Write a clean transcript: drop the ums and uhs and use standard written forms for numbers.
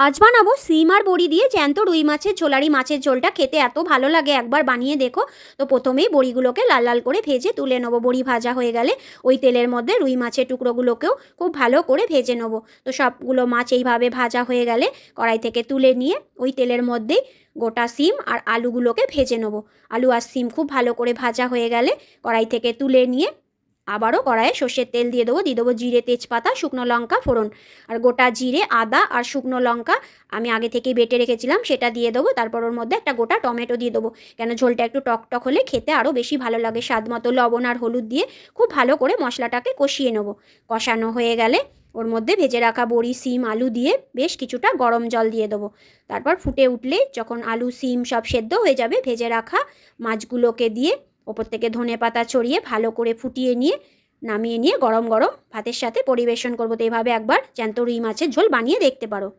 আজ বানাবো সিম আর বড়ি দিয়ে জ্যান্ত রুই মাছের ঝোলারি। মাছের ঝোলটা খেতে এত ভালো লাগে, একবার বানিয়ে দেখো। তো প্রথমেই বড়িগুলোকে লাল লাল করে ভেজে তুলে নেবো। বড়ি ভাজা হয়ে গেলে ওই তেলের মধ্যে রুই মাছের টুকরোগুলোকেও খুব ভালো করে ভেজে নেবো। তো সবগুলো মাছ এইভাবে ভাজা হয়ে গেলে কড়াই থেকে তুলে নিয়ে ওই তেলের মধ্যেই গোটা সিম আর আলুগুলোকে ভেজে নেবো। আলু আর সিম খুব ভালো করে ভাজা হয়ে গেলে কড়াই থেকে তুলে নিয়ে আবারও কড়াইয়ে সর্ষের তেল দিয়ে দেবো জিরে, তেজপাতা, শুকনো লঙ্কা ফোড়ন। আর গোটা জিরে, আদা আর শুকনো লঙ্কা আমি আগে থেকেই বেটে রেখেছিলাম, সেটা দিয়ে দেবো। তারপর ওর মধ্যে একটা গোটা টমেটো দিয়ে দেবো, কেন ঝোলটা একটু টকটক হলে খেতে আরও বেশি ভালো লাগে। স্বাদ মতো লবণ আর হলুদ দিয়ে খুব ভালো করে মশলাটাকে কষিয়ে নেবো। কষানো হয়ে গেলে ওর মধ্যে ভেজে রাখা বড়ি, সিম, আলু দিয়ে বেশ কিছুটা গরম জল দিয়ে দেবো। তারপর ফুটে উঠলে যখন আলু, সিম সব সেদ্ধ হয়ে যাবে, ভেজে রাখা মাছগুলোকে দিয়ে ওপর থেকে ধনেপাতা ছড়িয়ে ভালো করে ফুটিয়ে নিয়ে নামিয়ে নিয়ে গরম গরম ভাতের সাথে পরিবেশন করবো। তো এভাবে একবার জ্যান্ত রুই মাছের ঝোল বানিয়ে দেখতে পারো।